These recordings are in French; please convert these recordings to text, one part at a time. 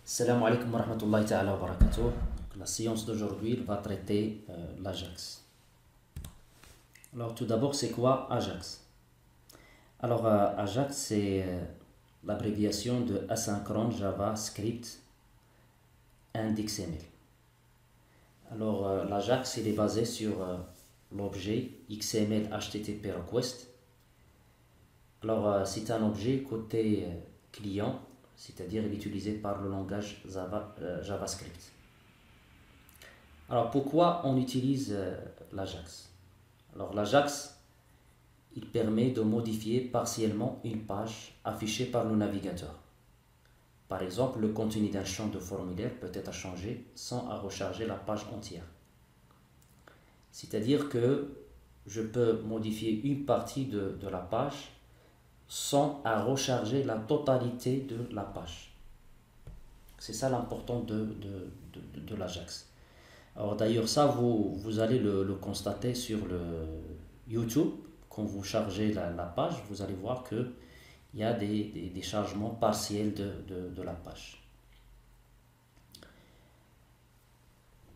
Salam alaikum wa rahmatullahi ta'ala wa barakatuh. La séance d'aujourd'hui va traiter l'Ajax. Alors tout d'abord, c'est quoi Ajax? Alors Ajax, c'est l'abréviation de Asynchrone JavaScript and XML. Alors l'Ajax, il est basé sur l'objet XML HTTP request. Alors c'est un objet côté client, c'est-à-dire il est utilisé par le langage JavaScript. Alors pourquoi on utilise l'Ajax? Alors l'Ajax, il permet de modifier partiellement une page affichée par le navigateur. Par exemple, le contenu d'un champ de formulaire peut être changé sans recharger la page entière. C'est-à-dire que je peux modifier une partie de la page sans recharger la totalité de la page. C'est ça l'important de l'Ajax. Alors d'ailleurs ça, vous allez le constater sur le YouTube. Quand vous chargez la page, vous allez voir qu'il y a des chargements partiels de la page.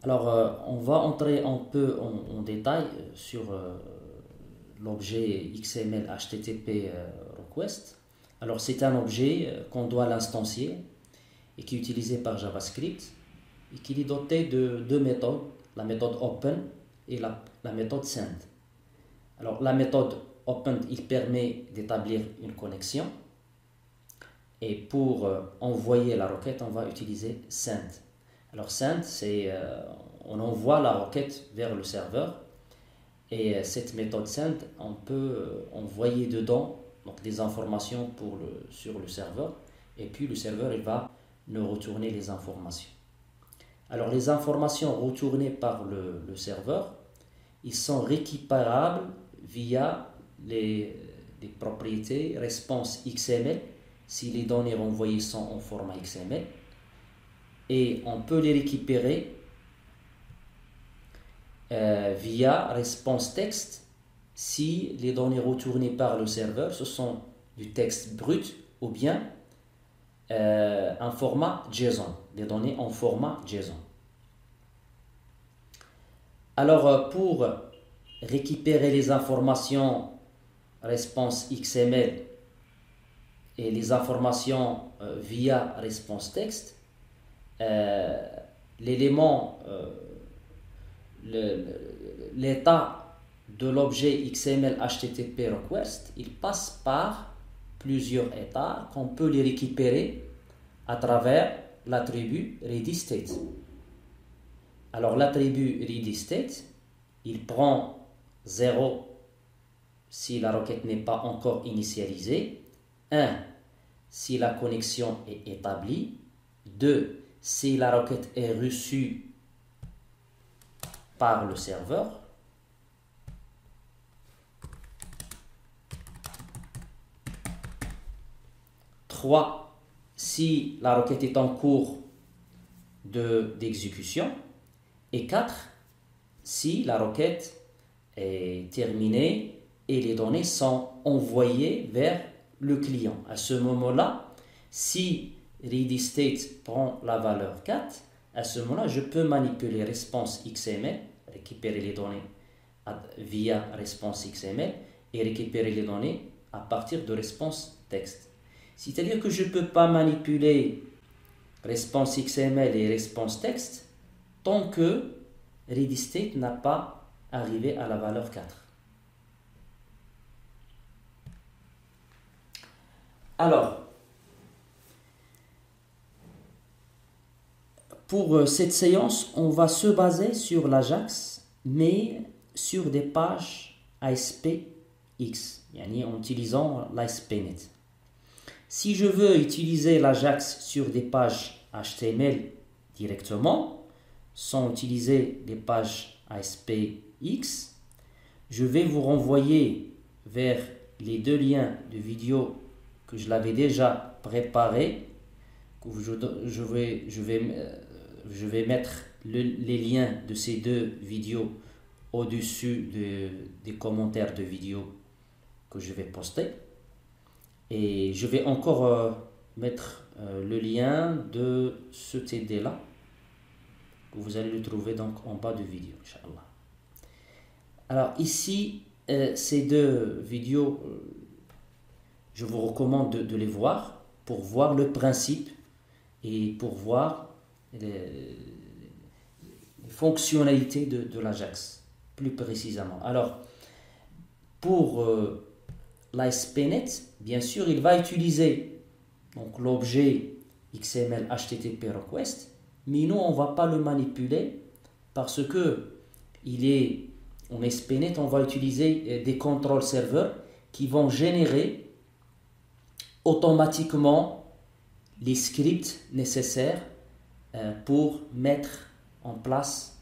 Alors on va entrer un peu en détail sur l'objet XML HTTP request. Alors c'est un objet qu'on doit l'instancier et qui est utilisé par JavaScript et qui est doté de deux méthodes, la méthode open et la méthode send. Alors la méthode open, il permet d'établir une connexion et pour envoyer la requête, on va utiliser send. Alors send, c'est on envoie la requête vers le serveur. Et cette méthode send, on peut envoyer dedans donc, des informations sur le serveur. Et puis le serveur il va nous retourner les informations. Alors les informations retournées par le serveur, ils sont récupérables via les propriétés response XML si les données renvoyées sont en format XML. Et on peut les récupérer via response text si les données retournées par le serveur ce sont du texte brut ou bien un format JSON, des données en format JSON. Alors pour récupérer les informations response XML et les informations via response text, l'élément l'état de l'objet XML HTTP request, il passe par plusieurs états qu'on peut les récupérer à travers l'attribut readyState. Alors l'attribut readyState, il prend 0 si la requête n'est pas encore initialisée, 1 si la connexion est établie, 2 si la requête est reçue par le serveur, 3 si la requête est en cours d'exécution, et 4 si la requête est terminée et les données sont envoyées vers le client. À ce moment-là, si readyState prend la valeur 4, à ce moment-là, je peux manipuler response XML, récupérer les données via response XML et récupérer les données à partir de response text. C'est-à-dire que je ne peux pas manipuler response XML et response text tant que readyState n'a pas arrivé à la valeur 4. Alors, pour cette séance, on va se baser sur l'Ajax, mais sur des pages ASPX, en utilisant l'ASP.NET. Si je veux utiliser l'Ajax sur des pages HTML directement, sans utiliser des pages ASPX, je vais vous renvoyer vers les deux liens de vidéo que je l'avais déjà préparé. Je vais mettre les liens de ces deux vidéos au-dessus des commentaires de vidéos que je vais poster. Et je vais encore mettre le lien de ce TD là. Vous allez le trouver donc en bas de vidéo, Inch'Allah. Alors ici, ces deux vidéos, je vous recommande de les voir pour voir le principe et pour voir les fonctionnalités de l'Ajax, plus précisément. Alors, pour l'ASP.NET, bien sûr, il va utiliser donc l'objet XML HTTP request, mais nous, on ne va pas le manipuler parce que en ASP.NET, on va utiliser des contrôle serveurs qui vont générer automatiquement les scripts nécessaires pour mettre en place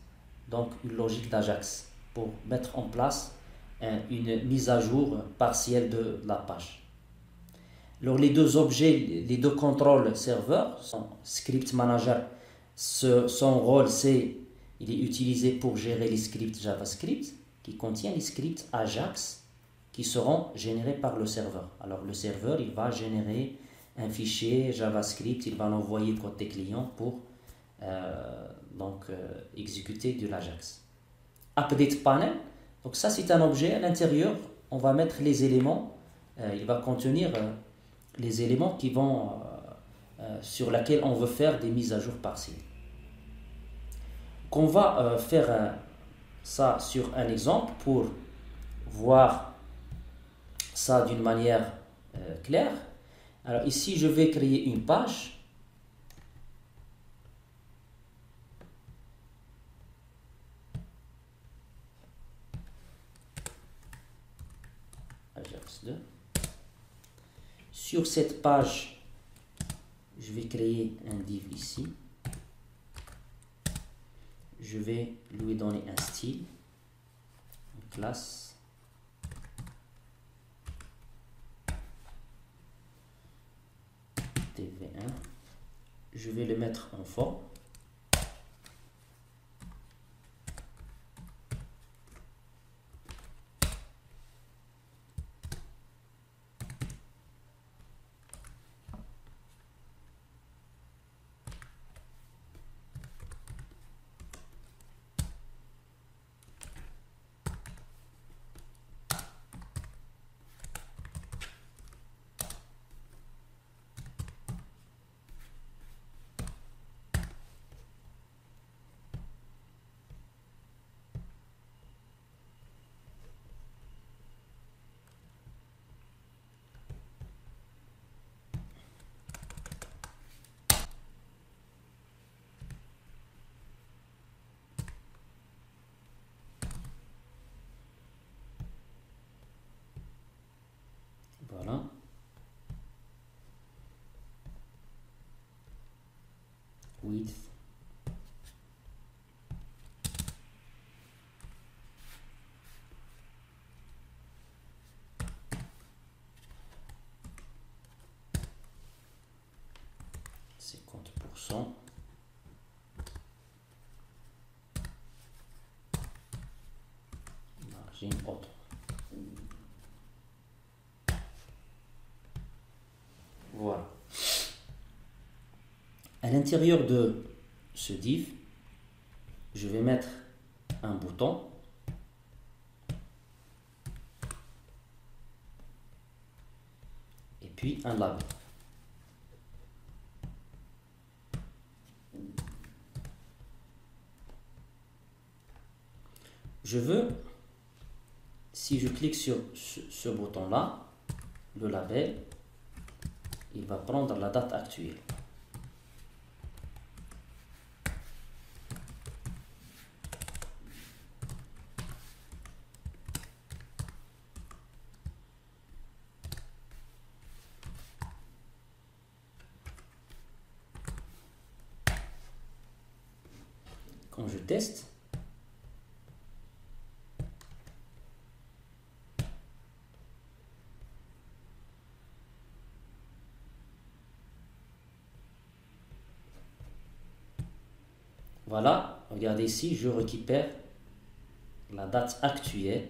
donc une logique d'Ajax, pour mettre en place une mise à jour partielle de la page. Alors les deux objets, les deux contrôles serveurs, son script manager, son rôle il est utilisé pour gérer les scripts JavaScript qui contiennent les scripts Ajax qui seront générés par le serveur. Alors le serveur, il va générer un fichier JavaScript, il va l'envoyer côté client pour exécuter de l'Ajax. Update panel, donc ça c'est un objet, à l'intérieur on va mettre les éléments, il va contenir les éléments qui vont sur lesquels on veut faire des mises à jour partielles. On va faire ça sur un exemple pour voir ça d'une manière claire. Alors ici je vais créer une page. Ajax 2. Sur cette page, je vais créer un div ici. Je vais lui donner un style, une classe. TV1. Je vais le mettre en forme. Voilà. Width. Margin autre. Voilà. À l'intérieur de ce div, je vais mettre un bouton et puis un label. Je veux, si je clique sur ce bouton-là, le label, il va prendre la date actuelle. Quand je teste, voilà, regardez ici, je récupère la date actuelle,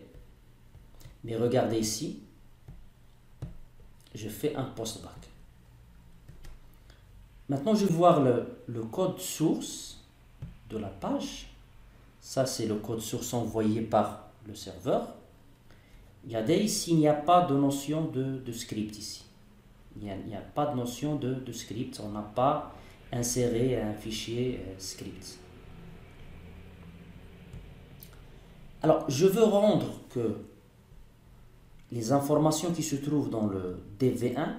mais regardez ici, je fais un postback. Maintenant, je vais voir le code source de la page. Ça, c'est le code source envoyé par le serveur. Regardez, ici, il n'y a pas de notion de script ici. Il n'y a pas de notion de script. On n'a pas inséré un fichier script. Alors, je veux rendre que les informations qui se trouvent dans le DV1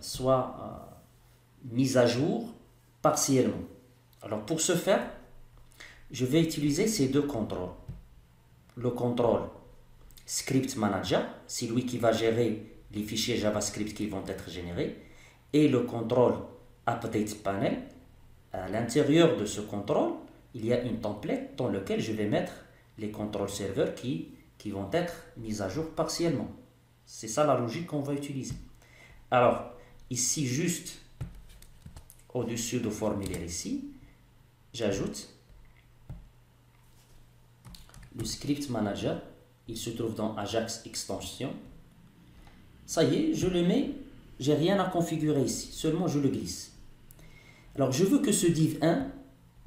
soient mises à jour partiellement. Alors, pour ce faire, je vais utiliser ces deux contrôles. Le contrôle Script Manager, c'est lui qui va gérer les fichiers JavaScript qui vont être générés, et le contrôle Update Panel. À l'intérieur de ce contrôle, il y a une template dans laquelle je vais mettre les contrôles serveurs qui vont être mis à jour partiellement. C'est ça la logique qu'on va utiliser. Alors, ici, juste au-dessus du formulaire ici, j'ajoute le Script Manager. Il se trouve dans Ajax Extension. Ça y est, je le mets. J'ai rien à configurer ici. Seulement, je le glisse. Alors, je veux que ce div 1,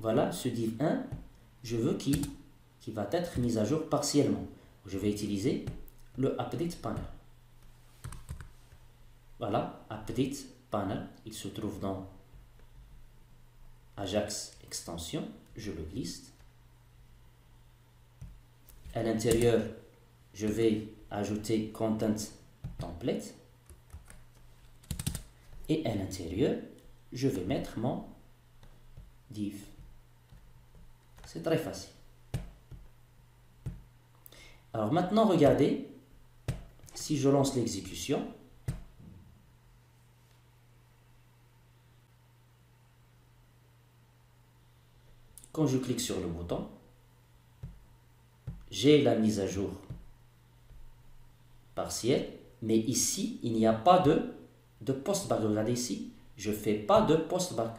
voilà, ce div 1, je veux qu'il va être mis à jour partiellement. Je vais utiliser le Update Panel. Voilà, Update Panel. Il se trouve dans Ajax Extension. Je le glisse. À l'intérieur, je vais ajouter Content Template. Et à l'intérieur, je vais mettre mon div. C'est très facile. Alors maintenant, regardez, si je lance l'exécution, quand je clique sur le bouton, j'ai la mise à jour partielle, mais ici, il n'y a pas de post-back. Regardez ici, je ne fais pas de post-back.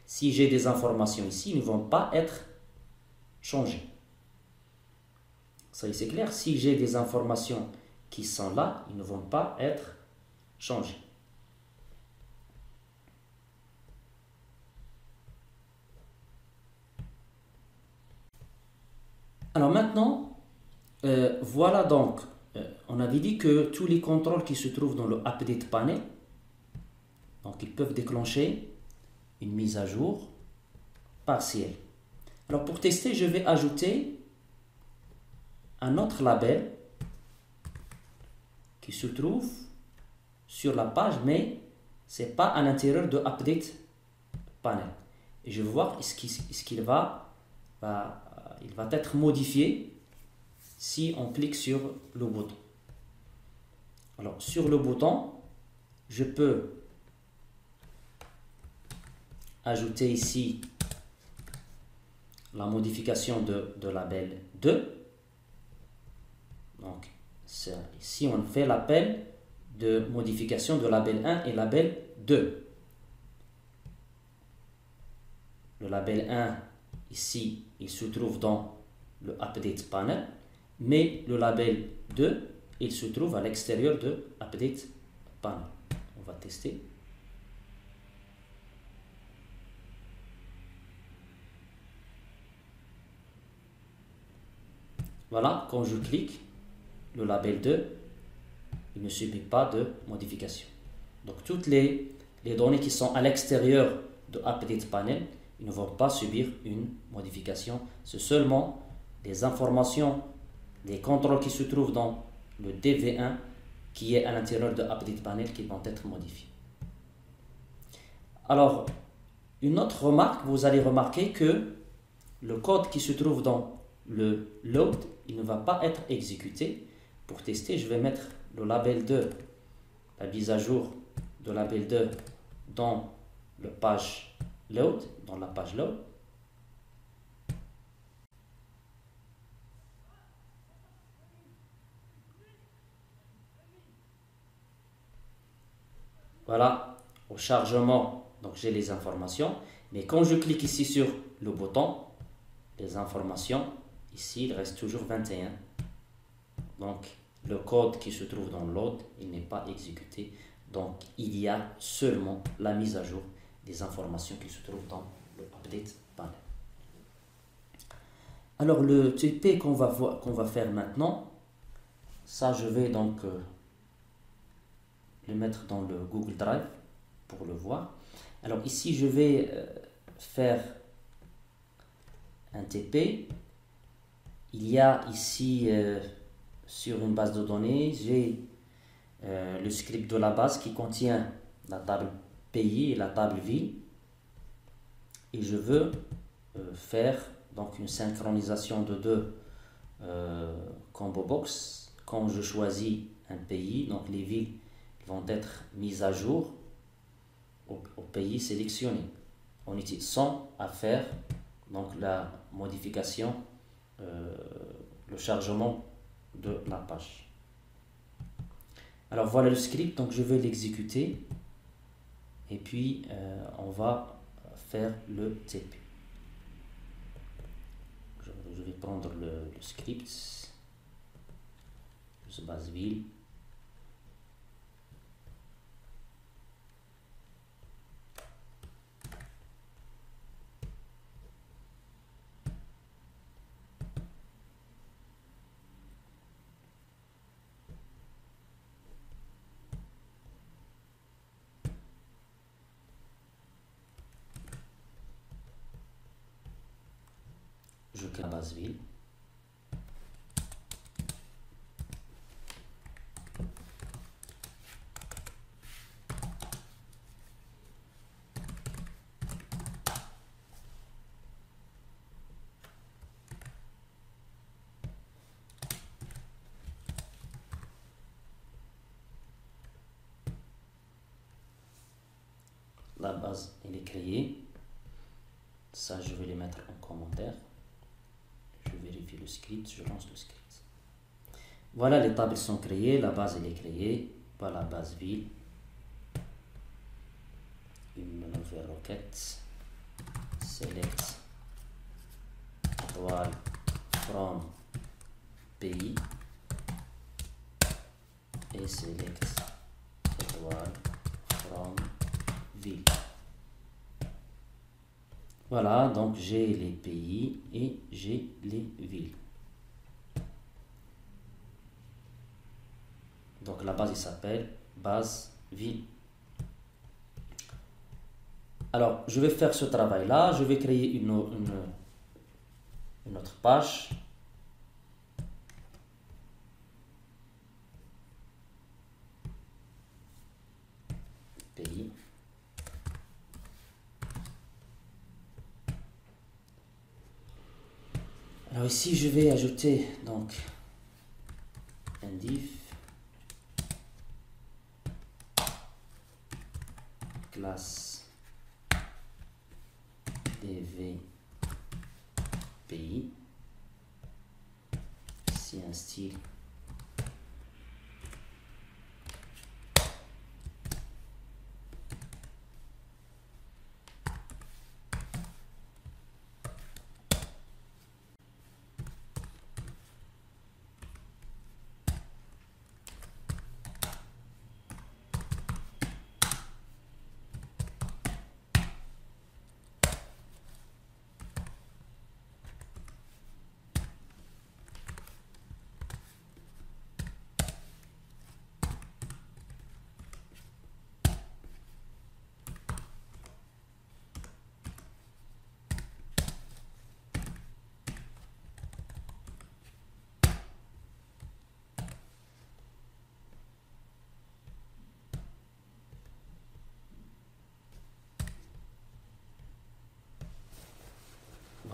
Si j'ai des informations ici, ils ne vont pas être changées. Ça, c'est clair. Si j'ai des informations qui sont là, ils ne vont pas être changées. Alors maintenant, voilà donc, on avait dit que tous les contrôles qui se trouvent dans le Update Panel, donc ils peuvent déclencher une mise à jour partielle. Alors pour tester, je vais ajouter un autre label qui se trouve sur la page, mais ce n'est pas à l'intérieur de Update Panel. Et je vais voir est-ce qu'il va être modifié si on clique sur le bouton. Alors sur le bouton, je peux ajouter ici la modification de label 2. Donc, ici, on fait l'appel de modification de label 1 et label 2. Le label 1, ici, il se trouve dans le Update Panel, mais le label 2, il se trouve à l'extérieur de Update Panel. On va tester. Voilà, quand je clique, le label 2, il ne subit pas de modification. Donc toutes les données qui sont à l'extérieur de Update Panel, ils ne vont pas subir une modification. C'est seulement les informations, les contrôles qui se trouvent dans le DV1 qui est à l'intérieur de Update Panel qui vont être modifiés. Alors, une autre remarque, vous allez remarquer que le code qui se trouve dans le load, il ne va pas être exécuté. Pour tester, je vais mettre le label 2, la mise à jour de label 2 dans le page load, dans la page load. Voilà, au chargement, donc j'ai les informations. Mais quand je clique ici sur le bouton, les informations, ici, il reste toujours 21. Donc, le code qui se trouve dans le load, il n'est pas exécuté. Donc, il y a seulement la mise à jour des informations qui se trouvent dans le update panel. Alors le TP qu'on va faire maintenant, ça je vais donc le mettre dans le Google Drive pour le voir. Alors ici je vais faire un TP. Il y a ici sur une base de données, j'ai le script de la base qui contient la table pays et la table ville, et je veux faire donc une synchronisation de deux combo box. Quand je choisis un pays, donc les villes vont être mises à jour au pays sélectionné. On utilise sans à faire donc la modification, le chargement de la page. Alors voilà le script, donc je vais l'exécuter et puis on va faire le TP. Je vais prendre le script, base ville. Je crée la base ville. La base elle est créée. Ça je vais les mettre en commentaire. Je vérifie le script, je lance le script. Voilà, les tables sont créées, la base elle est créée. Voilà la base ville. Une nouvelle requête. Select étoile from pays et select étoile from ville. Voilà, donc j'ai les pays et j'ai les villes. Donc la base il s'appelle base ville. Alors je vais faire ce travail là, je vais créer une autre page. Pays. Alors ici je vais ajouter donc un div classe dv pays, ici un style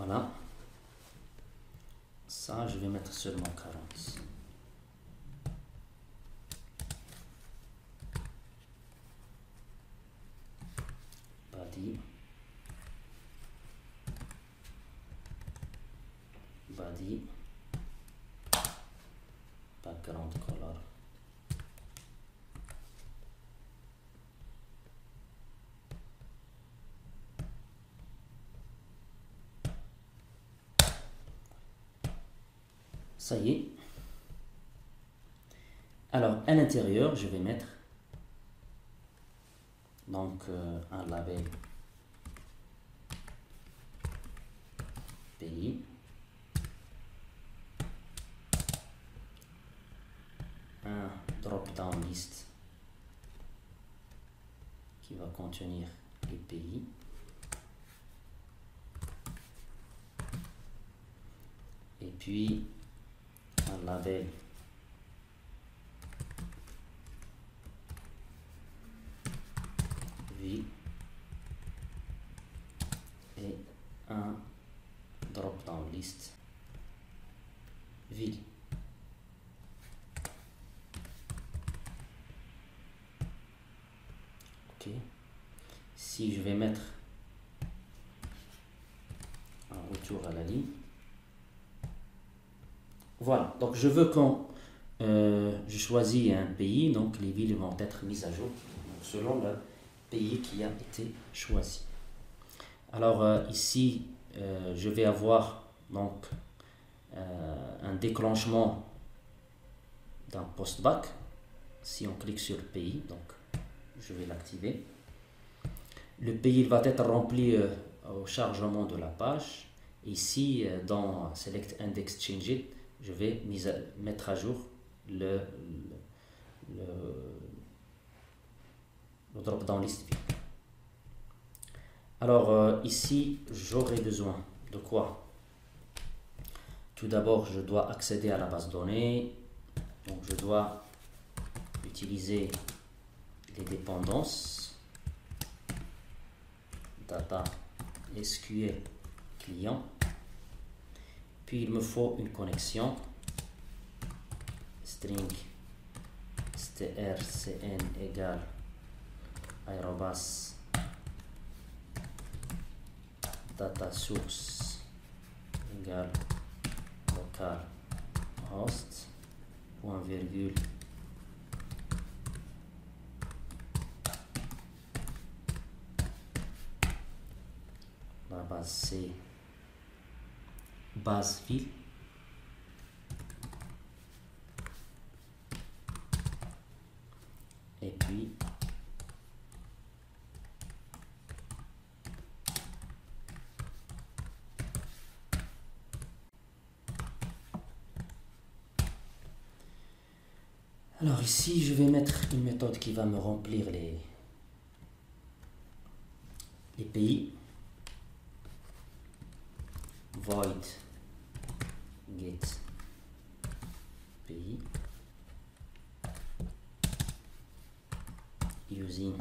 voilà. Ça, je vais mettre seulement 40. Body. Body. Background color. Ça y est. Alors, à l'intérieur, je vais mettre donc un label pays. Un drop-down list qui va contenir les pays. Et puis un label ville et un drop-down list ville. Ok. Si je vais mettre un retour à la ligne. Voilà, donc je veux quand je choisis un pays, donc les villes vont être mises à jour selon le pays qui a été choisi. Alors ici, je vais avoir donc un déclenchement d'un post-bac. Si on clique sur le pays, donc je vais l'activer. Le pays va être rempli au chargement de la page. Ici, dans Select Index Change It, je vais mettre à jour le drop-down list vide. Alors ici, j'aurai besoin de quoi? Tout d'abord, je dois accéder à la base de données. Donc, je dois utiliser les dépendances data SQL client. Puis, il me faut une connexion string strcn égale aérobas data source égale local host point virgule la base c'est base ville et puis alors ici je vais mettre une méthode qui va me remplir les pays. Void get pays using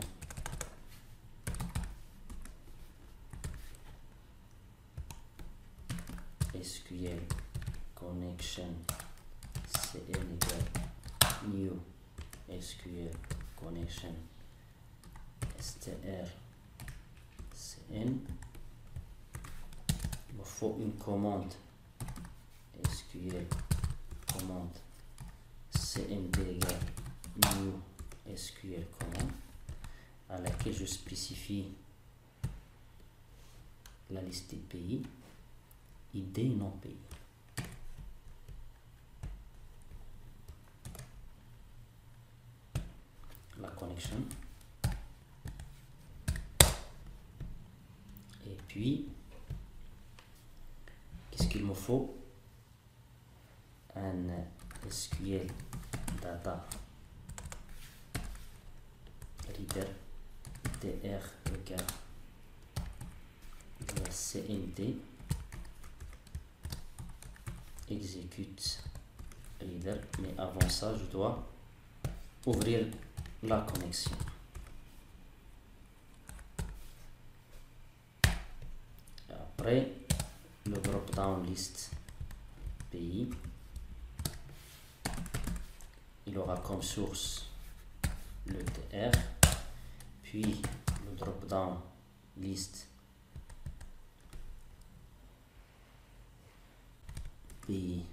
SQL connection cn new SQL connection strcn. Il me faut une commande SQL commande cmd égale new SQL commande à laquelle je spécifie la liste des pays, ID non pays. La connexion. Et puis, qu'est-ce qu'il me faut? Un SQL data reader dr égale la cmd exécute reader, mais avant ça je dois ouvrir la connexion. Après le drop down list pays, il aura comme source le tr, puis le drop down list pays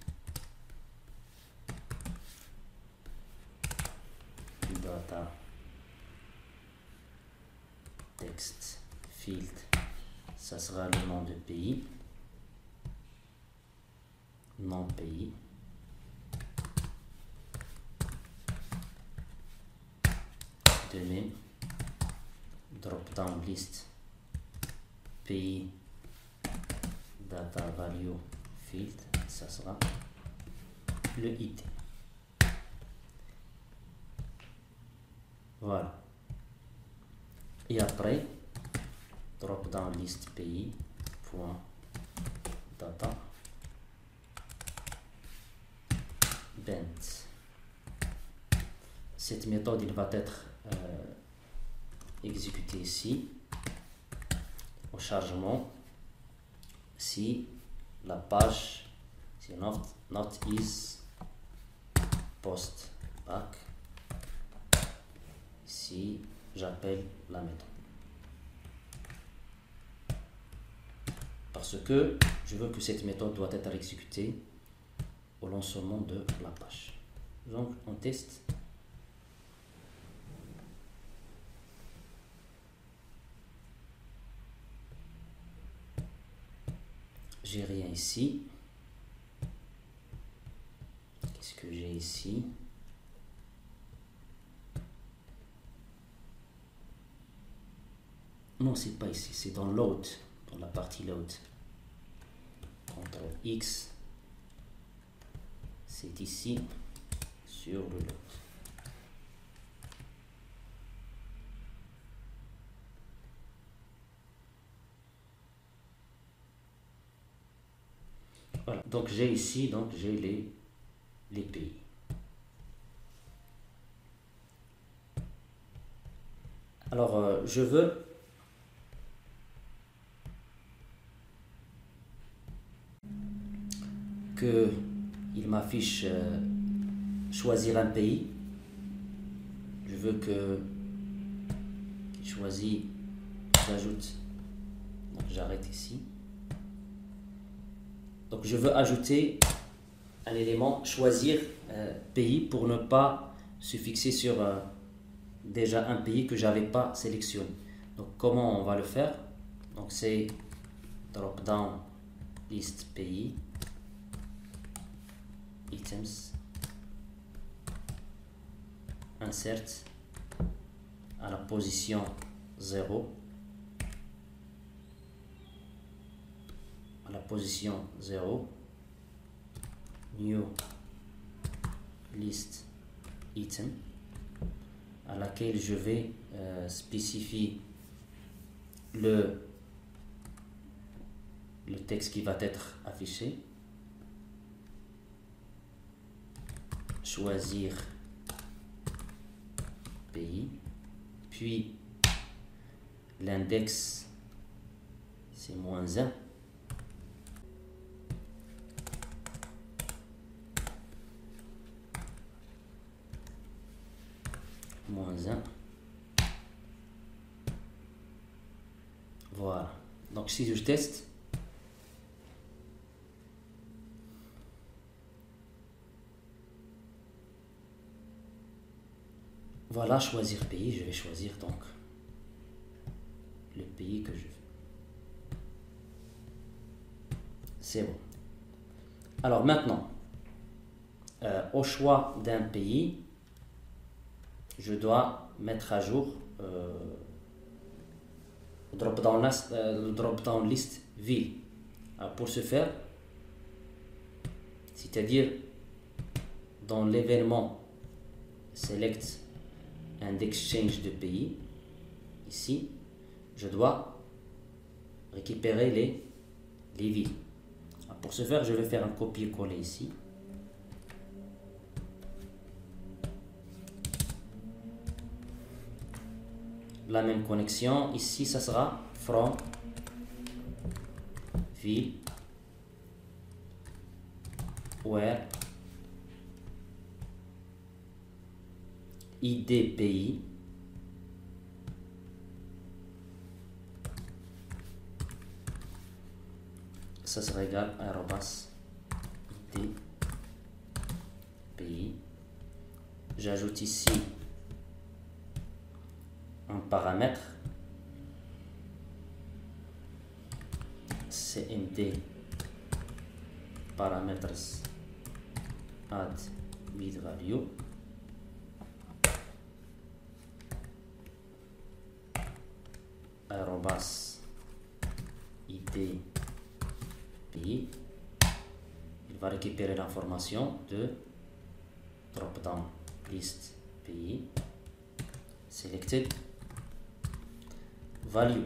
data text field, ça sera le nom de pays, non pays, de même drop down list pays data value field, ça sera le ID. Voilà. Et après, drop down list pays point data bent. Cette méthode il va être exécutée ici au chargement si la page si not is post back, si j'appelle la méthode, parce que je veux que cette méthode doit être exécutée au lancement de la page. Donc on teste. J'ai rien ici. Qu'est-ce que j'ai ici? Non, c'est pas ici, c'est dans load, dans la partie load. CTRL X, c'est ici sur le load. Voilà, donc j'ai ici, donc j'ai les pays. Alors, je veux que il m'affiche choisir un pays. Je veux que il choisit, j'ajoute, donc j'arrête ici. Donc je veux ajouter un élément choisir pays pour ne pas se fixer sur déjà un pays que j'avais pas sélectionné. Donc comment on va le faire? Donc c'est drop down list pays items insert à la position 0, à la position 0, new list item à laquelle je vais spécifier le texte qui va être affiché, choisir pays, puis l'index c'est -1, -1. Voilà, donc si je teste, voilà, choisir pays, je vais choisir donc le pays que je veux. C'est bon. Alors maintenant, au choix d'un pays, je dois mettre à jour le drop-down list ville. Alors pour ce faire, c'est-à-dire dans l'événement select and exchange de pays, ici, je dois récupérer les villes. Alors pour ce faire, je vais faire un copier-coller ici. La même connexion, ici ça sera from ville where ID pays ça sera égal à arrobas ID pays. J'ajoute ici un paramètre cmd parameters add with value arrobas id pays. Il va récupérer l'information de drop-down list pays, selected value.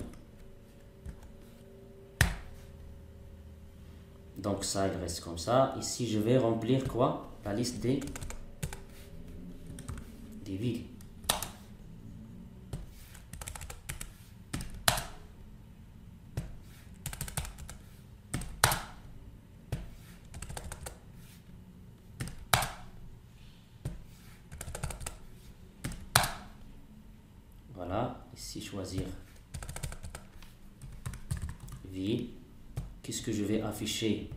Donc ça, il reste comme ça. Ici, je vais remplir quoi? La liste des villes. Voilà, ici choisir ville. Qu'est-ce que je vais afficher?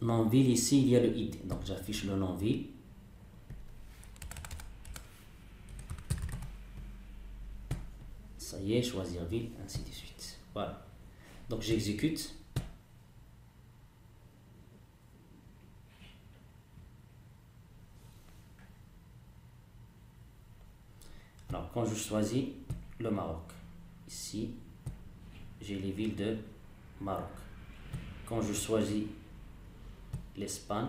Nom ville, ici il y a le id, donc j'affiche le nom ville. Ça y est, choisir ville, ainsi de suite. Voilà, donc j'exécute. Alors quand je choisis le Maroc, ici j'ai les villes de Maroc. Quand je choisis l'Espagne,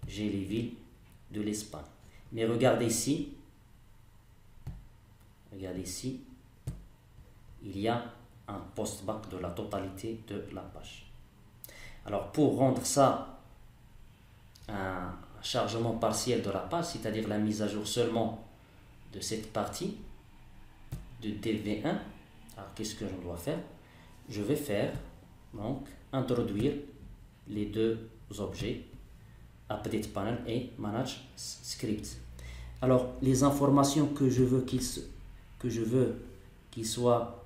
j'ai les villes de l'Espagne. Mais regardez ici, il y a un post-back de la totalité de la page. Alors pour rendre ça un chargement partiel de la page, c'est-à-dire la mise à jour seulement de cette partie de DV1, alors qu'est-ce que je dois faire? Je vais faire, donc, introduire les deux objets, Update Panel et Manage Script. Alors, les informations que je veux qu'ils soient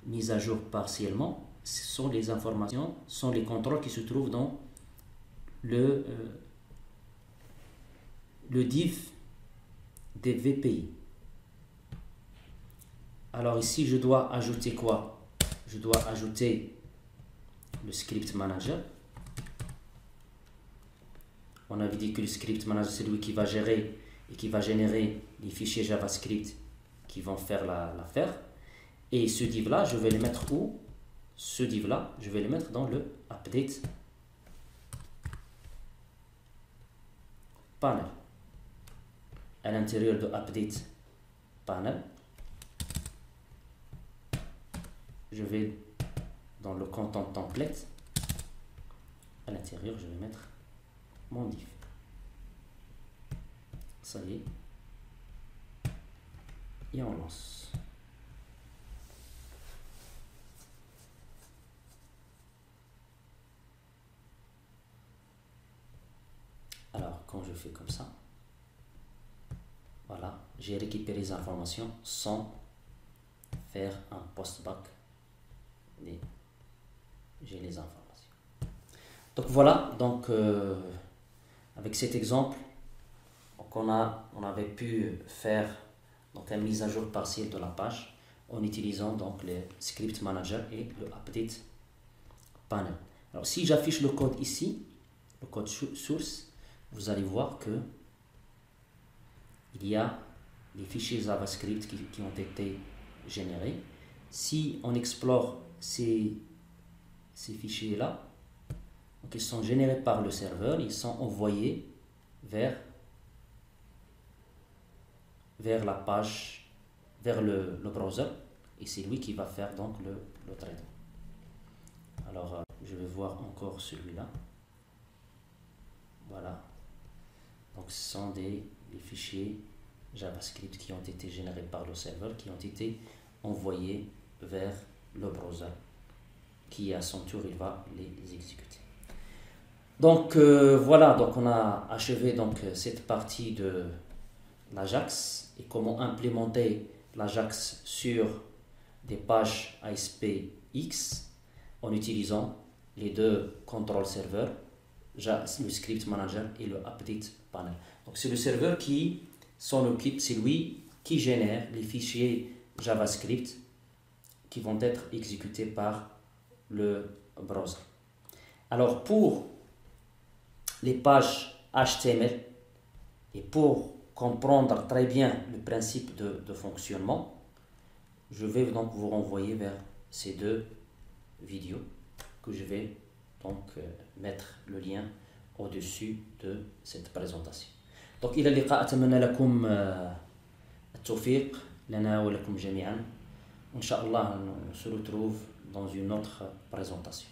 mises à jour partiellement, ce sont les informations, sont les contrôles qui se trouvent dans le div DVPI. Alors ici, je dois ajouter quoi? Je dois ajouter le script manager. On avait dit que le script manager, c'est lui qui va gérer et qui va générer les fichiers JavaScript qui vont faire l'affaire. Et ce div-là, je vais le mettre où? Ce div-là, je vais le mettre dans le update panel. À l'intérieur de update panel, je vais dans le content template. À l'intérieur, je vais mettre mon div. Ça y est. Et on lance. Alors, quand je fais comme ça, voilà, j'ai récupéré les informations sans faire un post-back. J'ai les informations. Donc voilà, donc avec cet exemple, donc on avait pu faire donc une mise à jour partielle de la page en utilisant donc le script manager et le update panel. Alors si j'affiche le code ici, le code source, vous allez voir que il y a les fichiers JavaScript qui ont été générés. Si on explore ces fichiers-là, donc ils sont générés par le serveur, ils sont envoyés vers la page, vers le browser, et c'est lui qui va faire donc le traitement. Alors je vais voir encore celui-là. Voilà, donc ce sont les fichiers JavaScript qui ont été générés par le serveur, qui ont été envoyés vers le browser, qui à son tour il va les exécuter. Donc voilà, donc on a achevé donc cette partie de l'Ajax et comment implémenter l'Ajax sur des pages ASPX en utilisant les deux contrôles serveurs, le script manager et le update panel. Donc c'est le serveur qui s'en occupe, c'est lui qui génère les fichiers JavaScript qui vont être exécutés par le browser. Alors pour les pages HTML et pour comprendre très bien le principe de fonctionnement, je vais donc vous renvoyer vers ces deux vidéos. que je vais donc mettre le lien au-dessus de cette présentation. Donc إلى اللقاء. أتمنى لكم التوفيق لنا ولكم جميعا. إن شاء الله on se retrouve dans une autre présentation.